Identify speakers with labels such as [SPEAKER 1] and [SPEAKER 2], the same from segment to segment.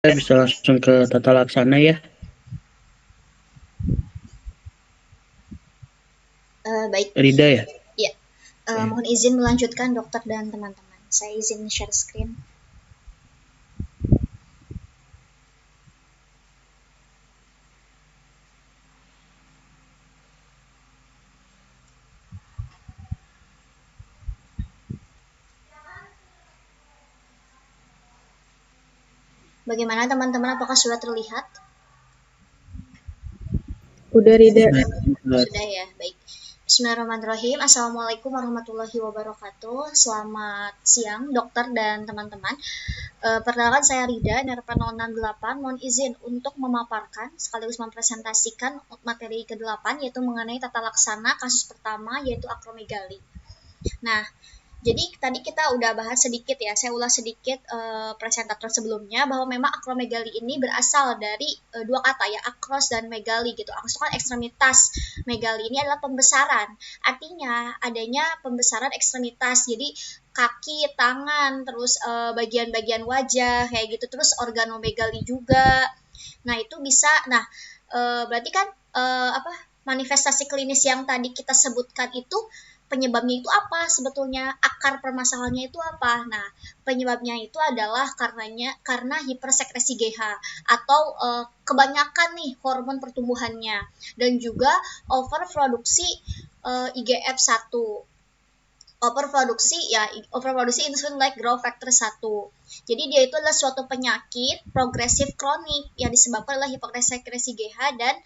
[SPEAKER 1] Kita bisa langsung ke tata laksana ya.
[SPEAKER 2] Baik,
[SPEAKER 1] Rida ya.
[SPEAKER 2] ya. Mohon izin melanjutkan dokter dan teman-teman. Saya izin share screen. Bagaimana teman-teman? Apakah sudah terlihat?
[SPEAKER 3] Udah Rida.
[SPEAKER 2] Sudah ya, baik. Bismillahirrahmanirrahim. Assalamualaikum warahmatullahi wabarakatuh. Selamat siang, dokter dan teman-teman. Perkenalkan saya Rida, NRP 068. Mohon izin untuk memaparkan sekaligus mempresentasikan materi ke-8, yaitu mengenai tata laksana kasus pertama, yaitu akromegali. Nah, jadi tadi kita udah bahas sedikit ya, saya ulas sedikit presentator sebelumnya bahwa memang akromegali ini berasal dari dua kata ya, akros dan megali gitu. Akros itu kan ekstremitas, megali ini adalah pembesaran. Artinya adanya pembesaran ekstremitas. Jadi kaki, tangan, terus bagian-bagian wajah kayak gitu, terus organomegali juga. Nah, itu bisa berarti kan manifestasi klinis yang tadi kita sebutkan itu penyebabnya itu apa sebetulnya, akar permasalahannya itu apa. Nah, penyebabnya itu adalah karena hipersekresi GH atau kebanyakan nih hormon pertumbuhannya, dan juga overproduksi IGF-1. Overproduksi insulin like growth factor 1. Jadi dia itu adalah suatu penyakit progresif kronik yang disebabkan oleh hipersekresi GH dan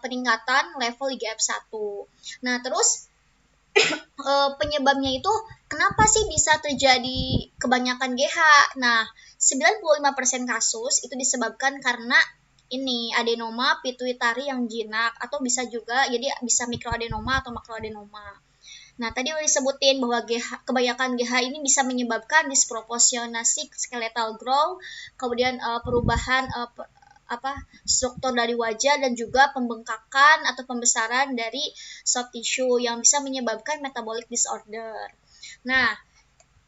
[SPEAKER 2] peningkatan level IGF-1. Nah, terus penyebabnya itu kenapa sih bisa terjadi kebanyakan GH? Nah, 95% kasus itu disebabkan karena ini adenoma pituitari yang jinak, atau bisa juga jadi bisa mikroadenoma atau makroadenoma. Nah, tadi udah disebutin bahwa kebanyakan GH ini bisa menyebabkan disproporsionasi skeletal growth, kemudian perubahan struktur dari wajah, dan juga pembengkakan atau pembesaran dari soft tissue yang bisa menyebabkan metabolic disorder. Nah,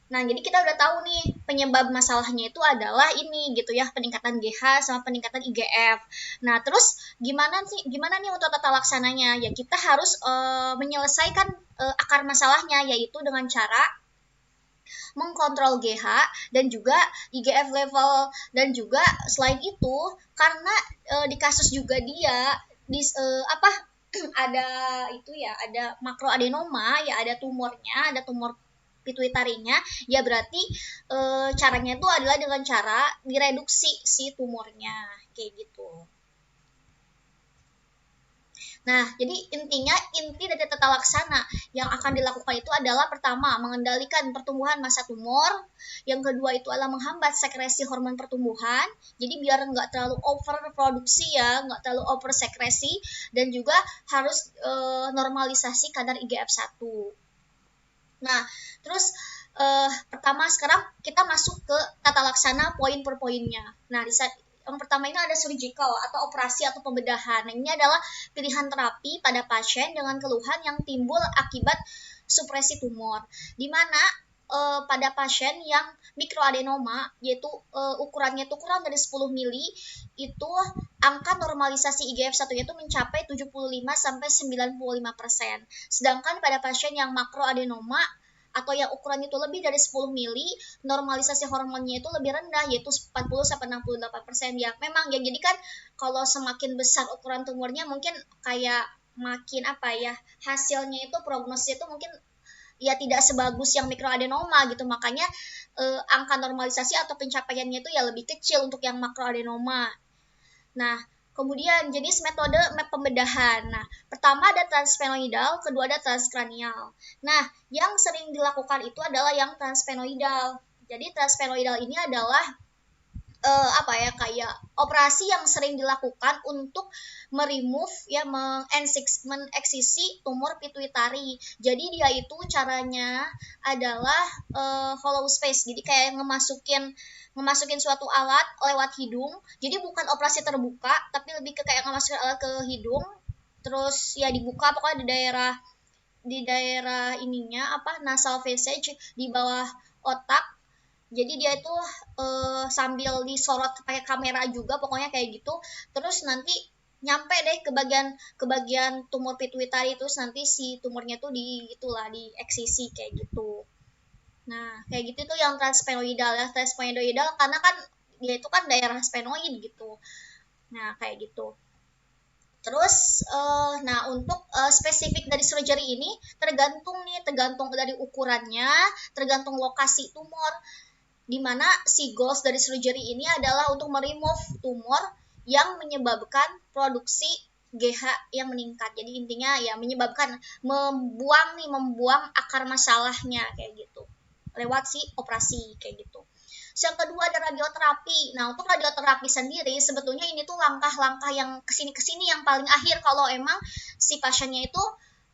[SPEAKER 2] jadi kita udah tahu nih penyebab masalahnya itu adalah ini gitu ya, peningkatan GH sama peningkatan IGF. Nah, terus gimana nih untuk tata laksananya? Ya kita harus menyelesaikan akar masalahnya, yaitu dengan cara mengkontrol GH dan juga IGF level. Dan juga selain itu, karena di kasus juga dia ada itu ya, ada makroadenoma ya, ada tumornya, ada tumor pituitarinya, ya berarti caranya itu adalah dengan cara direduksi si tumornya kayak gitu. Nah, jadi inti dari tata laksana yang akan dilakukan itu adalah pertama, mengendalikan pertumbuhan massa tumor. Yang kedua itu adalah menghambat sekresi hormon pertumbuhan. Jadi biar nggak terlalu overproduksi ya, nggak terlalu oversekresi, dan juga harus normalisasi kadar IGF-1. Nah, terus pertama sekarang kita masuk ke tata laksana poin per poinnya. Nah, yang pertama ini ada surgical atau operasi atau pembedahan. Nah, ini adalah pilihan terapi pada pasien dengan keluhan yang timbul akibat supresi tumor, di mana pada pasien yang mikroadenoma, yaitu ukurannya itu kurang dari 10 mili, itu angka normalisasi IGF-1 itu mencapai 75-95%. Sedangkan pada pasien yang makroadenoma atau yang ukurannya itu lebih dari 10 mili, normalisasi hormonnya itu lebih rendah, yaitu 40-68%. Ya memang ya, jadi kan kalau semakin besar ukuran tumornya mungkin kayak makin hasilnya itu, prognosisnya itu mungkin ya tidak sebagus yang mikroadenoma gitu. Makanya angka normalisasi atau pencapaiannya itu ya lebih kecil untuk yang makroadenoma. Nah, kemudian jenis metode pembedahan. Nah, pertama ada transsphenoidal, kedua ada transkranial. Nah, yang sering dilakukan itu adalah yang transsphenoidal. Jadi transsphenoidal ini adalah kayak operasi yang sering dilakukan untuk mengeksisi tumor pituitari. Jadi dia itu caranya adalah hollow space. Jadi kayak ngemasukin suatu alat lewat hidung. Jadi bukan operasi terbuka, tapi lebih ke kayak ngemasukin alat ke hidung, terus ya dibuka pokoknya di daerah ininya nasal passage di bawah otak. Jadi dia itu sambil disorot pakai kamera juga, pokoknya kayak gitu. Terus nanti nyampe deh ke bagian tumor pituitari, terus nanti si tumornya tuh di itulah di eksisi kayak gitu. Nah, kayak gitu tuh yang transsphenoidal ya. Transsphenoidal karena kan dia itu kan daerah sphenoid gitu. Nah, kayak gitu. Terus, nah untuk spesifik dari surgery ini tergantung dari ukurannya, tergantung lokasi tumor. Di mana si goals dari surgery ini adalah untuk meremove tumor yang menyebabkan produksi GH yang meningkat. Jadi intinya ya menyebabkan membuang akar masalahnya kayak gitu. Lewat si operasi kayak gitu. Yang kedua ada radioterapi. Nah, untuk radioterapi sendiri sebetulnya ini tuh langkah-langkah yang kesini yang paling akhir kalau emang si pasiennya itu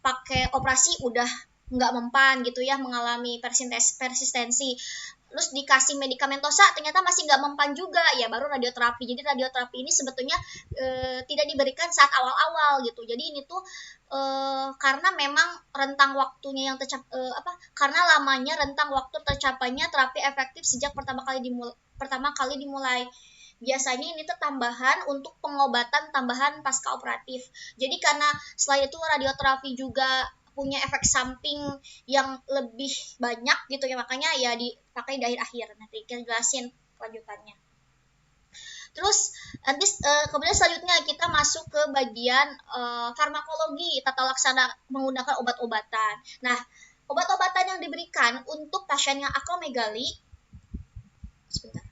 [SPEAKER 2] pakai operasi udah nggak mempan gitu ya, mengalami persistensi. Terus dikasih medikamentosa ternyata masih nggak mempan juga, ya baru radioterapi. Jadi radioterapi ini sebetulnya tidak diberikan saat awal-awal gitu. Jadi ini tuh karena memang rentang waktunya yang karena lamanya rentang waktu tercapainya terapi efektif sejak pertama kali dimulai. Biasanya ini tuh tambahan untuk pengobatan tambahan pasca operatif. Jadi karena selain itu radioterapi juga punya efek samping yang lebih banyak gitu ya, makanya ya dipakai di akhir-akhir. Nanti kita jelasin kelanjutannya. Terus nanti kemudian selanjutnya kita masuk ke bagian farmakologi, tata laksana menggunakan obat-obatan. Nah, obat-obatan yang diberikan untuk pasien yang akromegali, sebentar.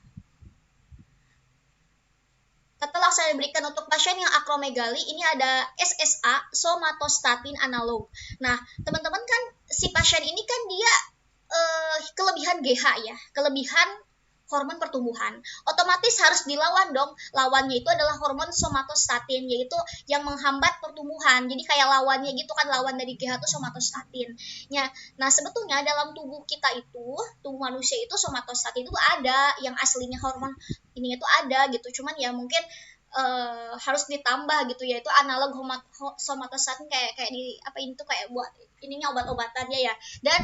[SPEAKER 2] Tata laksana yang diberikan untuk pasien yang akromegali ini ada SSA, somatostatin analog. Nah, teman-teman kan si pasien ini kan dia kelebihan GH ya, kelebihan hormon pertumbuhan. Otomatis harus dilawan dong. Lawannya itu adalah hormon somatostatin, yaitu yang menghambat pertumbuhan. Jadi kayak lawannya gitu kan, lawan dari GH itu somatostatin. Nah, sebetulnya dalam tubuh kita itu, tubuh manusia itu somatostatin itu ada, yang aslinya hormon ini itu ada gitu. Cuman ya mungkin harus ditambah gitu, yaitu analog somatostatin kayak di apa ini tuh kayak buat ininya obat-obatannya ya, dan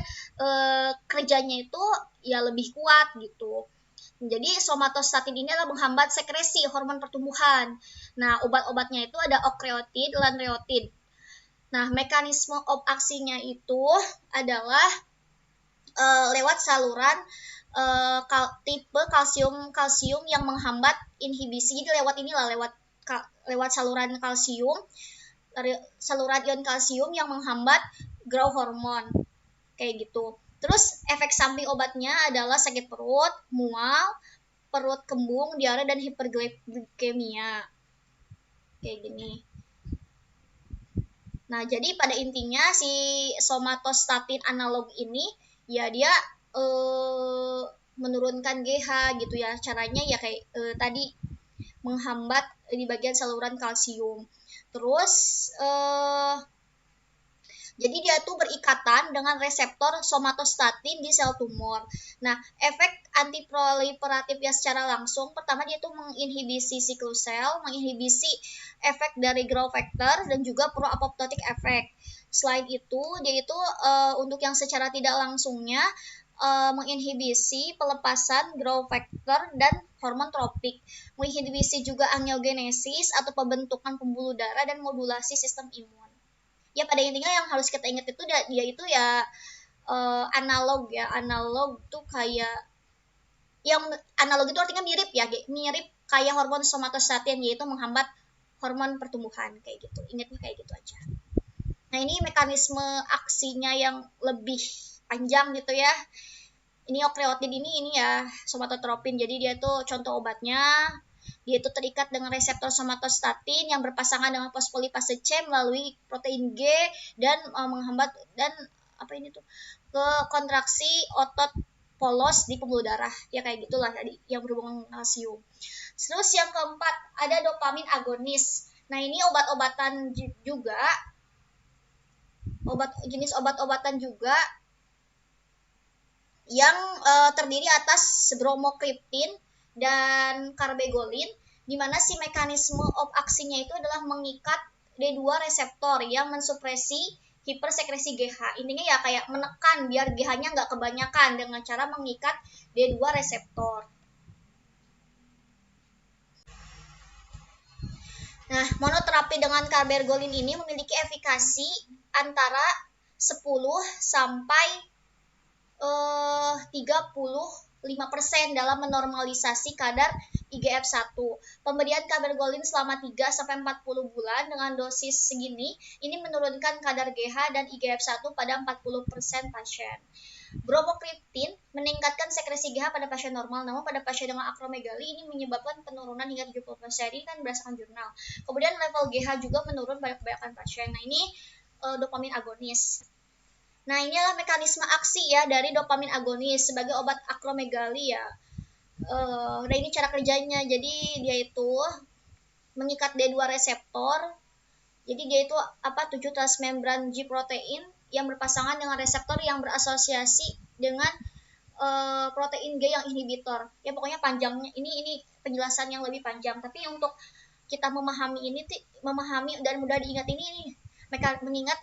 [SPEAKER 2] kerjanya itu ya lebih kuat gitu. Jadi somatostatin ini adalah menghambat sekresi hormon pertumbuhan. Nah, obat-obatnya itu ada okreotid, lanreotid. Nah, mekanisme of aksinya itu adalah lewat saluran tipe kalsium yang menghambat inhibisi. Jadi lewat saluran kalsium, saluran ion kalsium yang menghambat growth hormone kayak gitu. Terus efek samping obatnya adalah sakit perut, mual, perut kembung, diare, dan hiperglikemia kayak gini. Nah, jadi pada intinya si somatostatin analog ini ya dia menurunkan GH gitu ya. Caranya ya kayak tadi menghambat di bagian saluran kalsium. Terus jadi dia tuh berikatan dengan reseptor somatostatin di sel tumor. Nah, efek antiproliferatifnya secara langsung, pertama dia tuh menginhibisi siklus sel, menginhibisi efek dari growth factor, dan juga pro-apoptotic effect. Selain itu, dia itu untuk yang secara tidak langsungnya menginhibisi pelepasan growth factor dan hormon tropik, menginhibisi juga angiogenesis atau pembentukan pembuluh darah, dan modulasi sistem imun. Ya pada intinya yang harus kita ingat itu dia itu ya analog tuh kayak yang analog itu artinya mirip ya, mirip kayak hormon somatostatin, yaitu menghambat hormon pertumbuhan kayak gitu. Ingatnya kayak gitu aja. Nah, ini mekanisme aksinya yang lebih panjang gitu ya. Ini okreotid ini ya somatotropin. Jadi dia tuh contoh obatnya, dia itu terikat dengan reseptor somatostatin yang berpasangan dengan fosfolipase C melalui protein G dan menghambat dan apa ini tuh ke kontraksi otot polos di pembuluh darah. Ya kayak gitulah tadi yang berhubungan dengan kalsium. Terus yang keempat ada dopamin agonis. Nah, ini obat-obatan juga, jenis obat-obatan juga yang terdiri atas bromokriptin dan karbegolin, di mana si mekanisme of aksinya itu adalah mengikat D2 reseptor yang mensupresi hipersekresi GH. Intinya ya kayak menekan biar GH-nya nggak kebanyakan dengan cara mengikat D2 reseptor. Nah, monoterapi dengan cabergoline ini memiliki efikasi antara 10 sampai 35% dalam menormalisasi kadar IGF-1. Pemberian cabergoline selama 3 sampai 40 bulan dengan dosis segini ini menurunkan kadar GH dan IGF-1 pada 40% pasien. Bromokriptin meningkatkan sekresi GH pada pasien normal, namun pada pasien dengan akromegali ini menyebabkan penurunan hingga 70%. Ini kan berdasarkan jurnal. Kemudian level GH juga menurun pada kebanyakan pasien. Nah, ini dopamin agonis. Nah, ini adalah mekanisme aksi ya dari dopamin agonis sebagai obat akromegali ya. Nah, ini cara kerjanya. Jadi dia itu mengikat D2 reseptor. Jadi dia itu 7 transmembran G protein yang berpasangan dengan reseptor yang berasosiasi dengan protein G yang inhibitor. Ya pokoknya panjangnya ini penjelasan yang lebih panjang. Tapi untuk kita memahami dan mudah diingat ini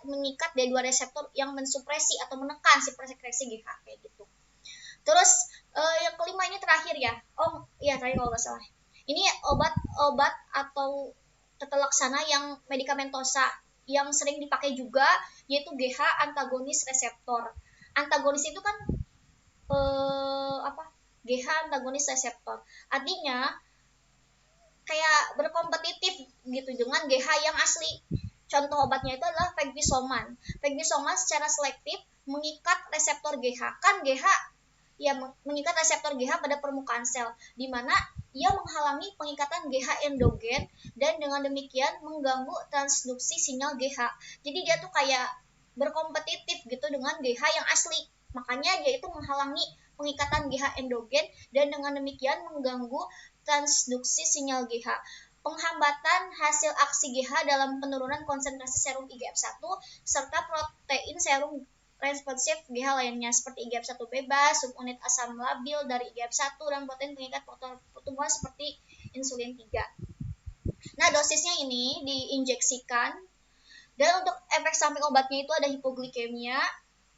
[SPEAKER 2] mengikat D2 reseptor yang mensupresi atau menekan si sekresi GH kayak gitu. Terus yang kelima ini terakhir ya. Oh iya terakhir kalau nggak salah. Ini obat atau tata laksana yang medikamentosa yang sering dipakai juga yaitu GH antagonis reseptor. Antagonis itu kan GH antagonis reseptor. Artinya kayak berkompetitif gitu dengan GH yang asli. Contoh obatnya itu adalah pegvisoman. Pegvisoman secara selektif mengikat reseptor GH. Kan GH ya mengikat reseptor GH pada permukaan sel, di mana ia menghalangi pengikatan GH endogen dan dengan demikian mengganggu transduksi sinyal GH. Jadi dia tuh kayak berkompetitif gitu dengan GH yang asli. Makanya dia itu menghalangi pengikatan GH endogen dan dengan demikian mengganggu transduksi sinyal GH. Penghambatan hasil aksi GH dalam penurunan konsentrasi serum IGF-1 serta protein serum responsif GH lainnya seperti IGF-1 bebas, subunit asam labil dari IGF-1 dan protein pengikat faktor pertumbuhan seperti insulin 3. Nah, dosisnya ini diinjeksikan dan untuk efek samping obatnya itu ada hipoglikemia,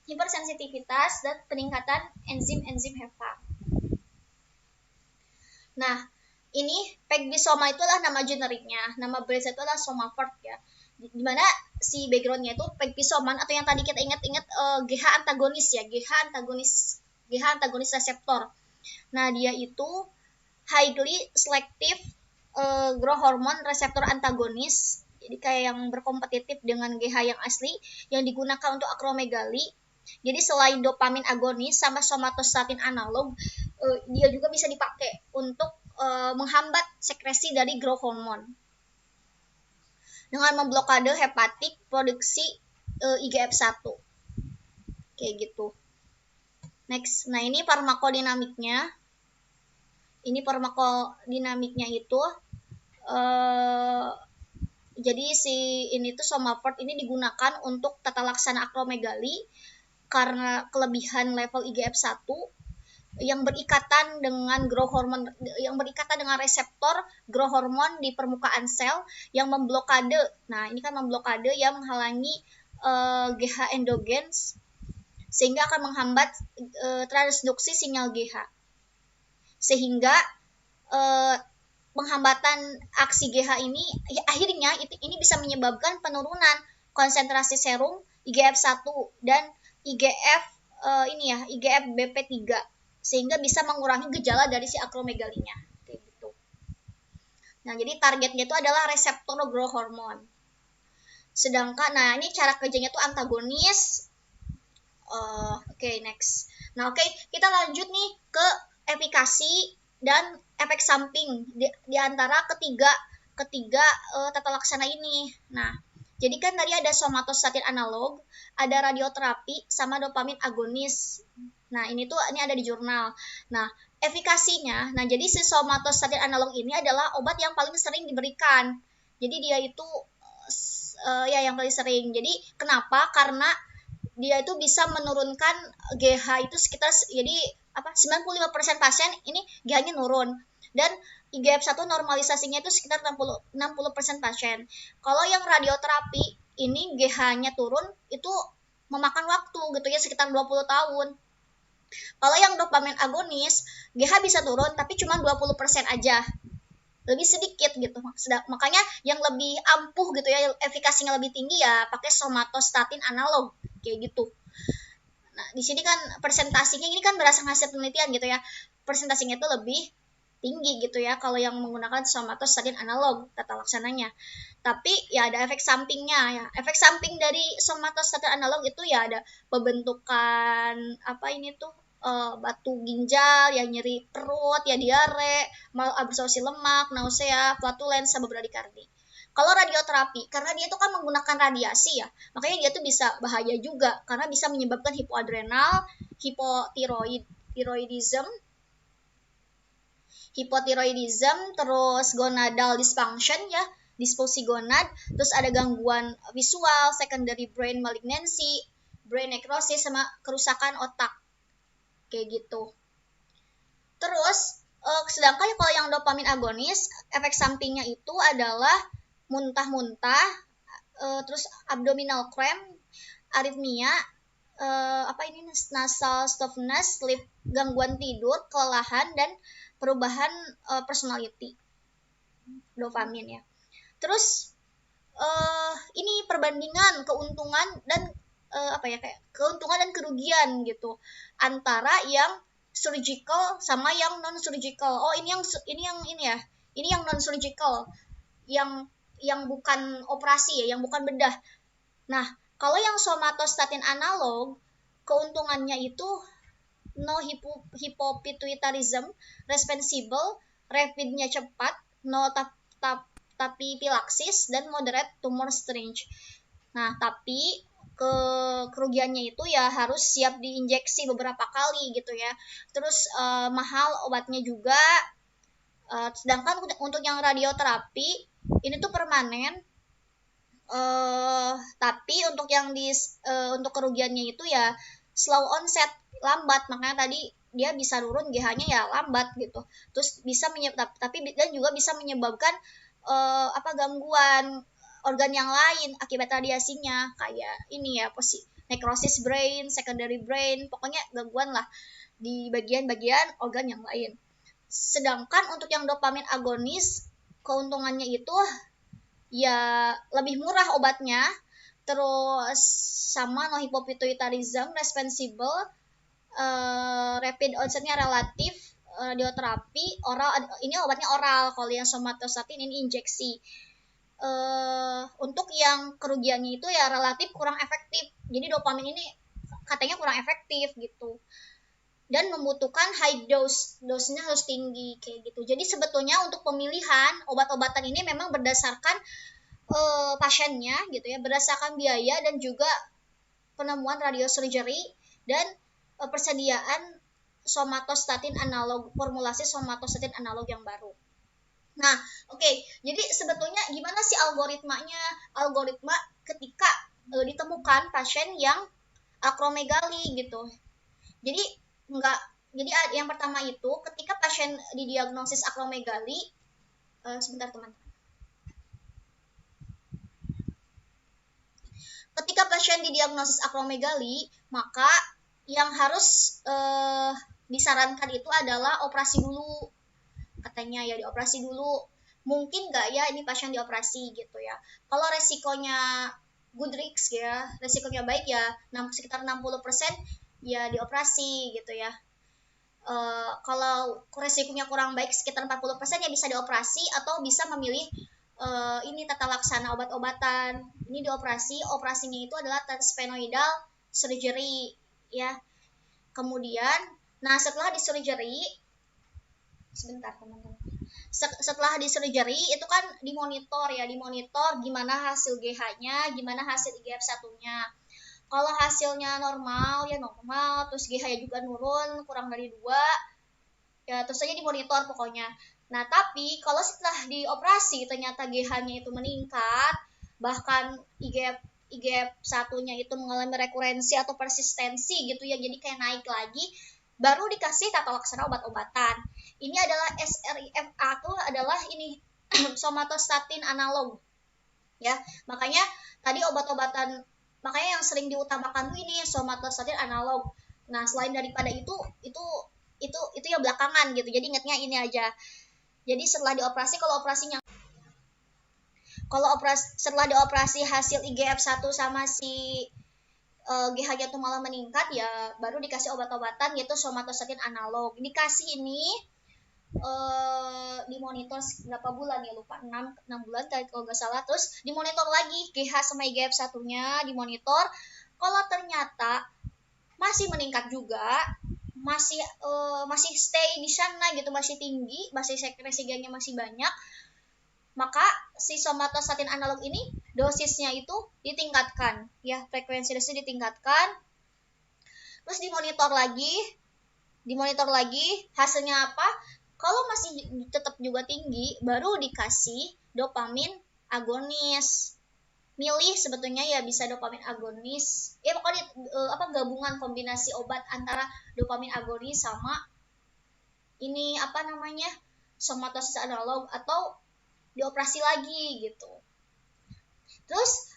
[SPEAKER 2] hipersensitivitas, dan peningkatan enzim-enzim HEPA. Nah, ini pegvisoma itu adalah nama generiknya, nama brand itu adalah Somafort ya. Dimana si backgroundnya itu pegvisoman atau yang tadi kita ingat-ingat GH antagonis ya, GH antagonis reseptor. Nah, dia itu highly selective growth hormone reseptor antagonis. Jadi kayak yang berkompetitif dengan GH yang asli yang digunakan untuk akromegali. Jadi selain dopamin agonis sama somatostatin analog, dia juga bisa dipakai untuk menghambat sekresi dari growth hormone dengan memblokade hepatik produksi IGF-1 kayak gitu. Next, nah ini farmakodinamiknya. Ini farmakodinamiknya itu jadi ini tuh Somafort ini digunakan untuk tata laksana akromegali karena kelebihan level IGF-1 yang berikatan dengan growth hormone, yang berikatan dengan reseptor growth hormone di permukaan sel yang memblokade. Nah, ini kan memblokade yang menghalangi GH endogens sehingga akan menghambat transduksi sinyal GH. Sehingga penghambatan aksi GH ini akhirnya ini bisa menyebabkan penurunan konsentrasi serum IGF-1 dan IGF BP3 sehingga bisa mengurangi gejala dari si akromegalinya kayak gitu. Nah, jadi targetnya itu adalah reseptor growth hormone. Sedangkan ini cara kerjanya itu antagonis. Next. Nah, kita lanjut nih ke efikasi dan efek samping di antara ketiga tata laksana ini. Nah, jadi kan tadi ada somatostatin analog, ada radioterapi, sama dopamin agonis. Nah, ini ada di jurnal. Nah, efikasinya, jadi si somatostatin analog ini adalah obat yang paling sering diberikan. Jadi dia itu yang paling sering. Jadi kenapa? Karena dia itu bisa menurunkan GH itu sekitar 95% pasien ini GH-nya nurun. Dan IGF-1 normalisasinya itu sekitar 60% pasien. Kalau yang radioterapi ini GH-nya turun itu memakan waktu gitu ya, sekitar 20 tahun. Kalau yang dopamin agonis, GH bisa turun tapi cuma 20% aja, lebih sedikit gitu. Makanya yang lebih ampuh gitu ya, efikasinya lebih tinggi ya pakai somatostatin analog kayak gitu. Nah, di sini kan persentasinya ini kan berdasarkan hasil penelitian gitu ya. Persentasinya itu lebih tinggi gitu ya kalau yang menggunakan somatostatin analog tata laksananya. Tapi ya ada efek sampingnya ya. Efek samping dari somatostatin analog itu ya ada pembentukan apa ini tuh batu ginjal, ya nyeri perut, ya diare, malabsorpsi lemak, nausea, flatulensa, bradikardi. Kalau radioterapi, karena dia itu kan menggunakan radiasi ya, makanya dia tuh bisa bahaya juga karena bisa menyebabkan hipoadrenal, hipotiroidism, terus gonadal dysfunction ya, disfungsi gonad, terus ada gangguan visual, secondary brain malignancy, brain necrosis, sama kerusakan otak kayak gitu. Terus sedangkan kalau yang dopamin agonis, efek sampingnya itu adalah muntah-muntah, terus abdominal cramp, aritmia, nasal stuffness, sleep, gangguan tidur, kelelahan, dan perubahan personality dopamin ya. Terus ini perbandingan keuntungan dan keuntungan dan kerugian gitu antara yang surgical sama yang non surgical. Oh, ini yang non surgical, yang bukan operasi ya, yang bukan bedah. Nah, kalau yang somatostatin analog, keuntungannya itu no hypopituitarism, responsible, rapidnya cepat, no tapi pilaksis, dan moderate tumor strength. Nah, tapi kerugiannya itu ya harus siap diinjeksi beberapa kali gitu ya. Terus mahal obatnya juga. Sedangkan untuk yang radioterapi ini tuh permanen. Tapi untuk yang untuk kerugiannya itu ya slow onset, lambat, makanya tadi dia bisa turun GH-nya ya lambat gitu. Terus bisa dan juga bisa menyebabkan gangguan organ yang lain akibat radiasinya, kayak ini ya necrosis brain, secondary brain, pokoknya gangguan lah di bagian-bagian organ yang lain. Sedangkan untuk yang dopamin agonis, keuntungannya itu ya lebih murah obatnya, terus sama no hypopituitarism, responsible, rapid onsetnya relatif, radioterapi oral, ini obatnya oral, kalau yang somatostatin ini injeksi. Untuk yang kerugiannya itu ya relatif kurang efektif, jadi dopamin ini katanya kurang efektif gitu, dan membutuhkan high dose-nya harus tinggi kayak gitu. Jadi sebetulnya untuk pemilihan obat-obatan ini memang berdasarkan pasiennya gitu ya, berdasarkan biaya dan juga penemuan radiosurgery dan persediaan somatostatin analog, formulasi somatostatin analog yang baru. Nah, oke. Jadi sebetulnya gimana sih algoritma ketika ditemukan pasien yang akromegali gitu. Jadi yang pertama itu ketika pasien didiagnosis akromegali, sebentar teman-teman. Ketika pasien didiagnosis akromegali, maka yang harus disarankan itu adalah operasi dulu. Katanya ya dioperasi dulu. Mungkin nggak ya ini pasien dioperasi gitu ya. Kalau resikonya good risk ya, resikonya baik ya, sekitar 60% ya dioperasi gitu ya. Kalau resikonya kurang baik sekitar 40% ya bisa dioperasi atau bisa memilih ini tata laksana obat-obatan. Ini operasinya itu adalah transsphenoidal surgery ya. Kemudian, nah setelah di surgery, sebentar teman-teman. Setelah di surgery itu kan dimonitor gimana hasil GH-nya, gimana hasil IGF-1-nya. Kalau hasilnya normal ya normal, terus GH-nya juga nurun kurang dari 2, ya terus saja dimonitor pokoknya. Nah, tapi kalau setelah dioperasi ternyata GH-nya itu meningkat, bahkan IGF-1-nya itu mengalami rekurensi atau persistensi gitu ya, jadi kayak naik lagi, baru dikasih tata laksana obat-obatan. Ini adalah SRIFA itu adalah ini somatostatin analog ya. Makanya tadi obat-obatan, makanya yang sering diutamakan tuh ini somatostatin analog. Nah, selain daripada itu yang belakangan gitu. Jadi ingatnya ini aja. Jadi setelah dioperasi, setelah dioperasi hasil IGF-1 sama si GH-nya tuh malah meningkat, ya baru dikasih obat-obatan yaitu somatostatin analog. Dikasih ini dimonitor berapa bulan ya, lupa, 6 bulan kalau nggak salah. Terus dimonitor lagi GH sama IGF 1-nya dimonitor. Kalau ternyata masih meningkat juga, masih stay di sana gitu, masih tinggi, masih sekresi GH-nya masih banyak, maka si somatostatin analog ini dosisnya itu ditingkatkan, ya, frekuensi dosisnya ditingkatkan. Terus dimonitor lagi hasilnya apa. Kalau masih tetap juga tinggi, baru dikasih dopamin agonis. Milih sebetulnya ya bisa dopamin agonis, pokoknya gabungan kombinasi obat antara dopamin agonis sama ini somatostatin analog, atau dioperasi lagi gitu. Terus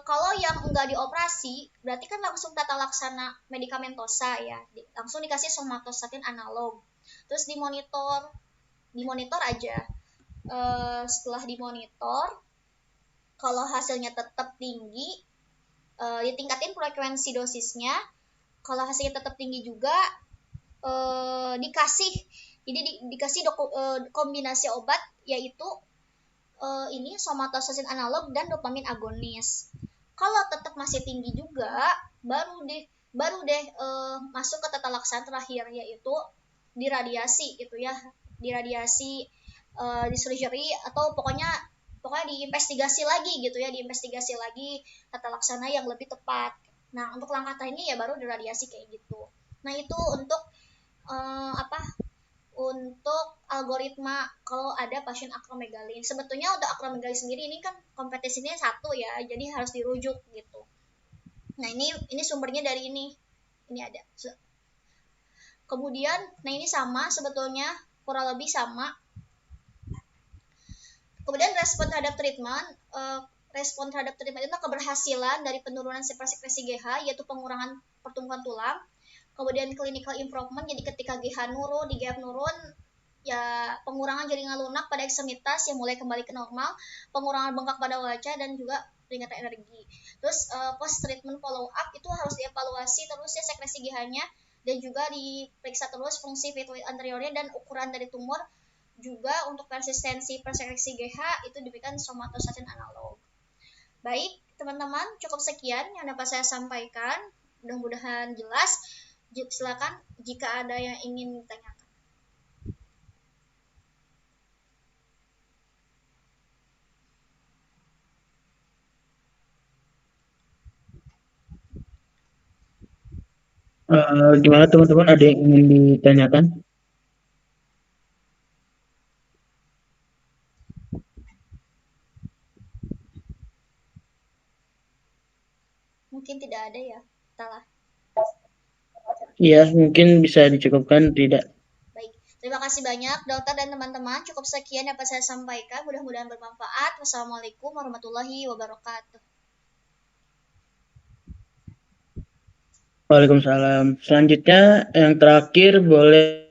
[SPEAKER 2] kalau yang enggak dioperasi, berarti kan langsung tata laksana medikamentosa ya, langsung dikasih somatostatin analog. Terus dimonitor aja. Setelah dimonitor, kalau hasilnya tetap tinggi, ditingkatin frekuensi dosisnya. Kalau hasilnya tetap tinggi juga, dikasih kombinasi obat, yaitu ini somatostatin analog dan dopamin agonis. Kalau tetap masih tinggi juga, baru deh masuk ke tata laksana terakhir, yaitu diradiasi gitu ya, diradiasi di surgery, atau pokoknya diinvestigasi lagi gitu ya, diinvestigasi lagi tata laksana yang lebih tepat. Nah, untuk langkah ini ya baru diradiasi kayak gitu. Nah, itu untuk untuk algoritma kalau ada pasien akromegali. Sebetulnya untuk akromegali sendiri ini kan kompetisinya 1 ya, jadi harus dirujuk gitu. Nah, ini sumbernya dari ini ada. Kemudian, nah ini sama sebetulnya, kurang lebih sama. Kemudian respon terhadap treatment itu keberhasilan dari penurunan sekresi GH, yaitu pengurangan pertumbuhan tulang. Kemudian clinical improvement, jadi ketika GH nurun, IGF nurun, ya pengurangan jaringan lunak pada ekstremitas yang mulai kembali ke normal, pengurangan bengkak pada wajah, dan juga peningkatan energi. Terus post treatment follow up itu harus dievaluasi terus ya sekresi GH-nya, dan juga diperiksa terus fungsi pituit anteriornya dan ukuran dari tumor. Juga untuk persistensi persekresi GH itu diberikan somatostatin analog. Baik, teman-teman, cukup sekian yang dapat saya sampaikan. Mudah-mudahan jelas. Silakan jika ada yang ingin ditanyakan.
[SPEAKER 1] Gimana teman-teman, ada yang ingin ditanyakan?
[SPEAKER 2] Mungkin tidak ada ya, salah.
[SPEAKER 1] Iya, mungkin bisa dicukupkan, tidak.
[SPEAKER 2] Baik, terima kasih banyak dokter dan teman-teman. Cukup sekian dapat saya sampaikan. Mudah-mudahan bermanfaat. Wassalamualaikum warahmatullahi wabarakatuh.
[SPEAKER 1] Waalaikumsalam. Selanjutnya yang terakhir boleh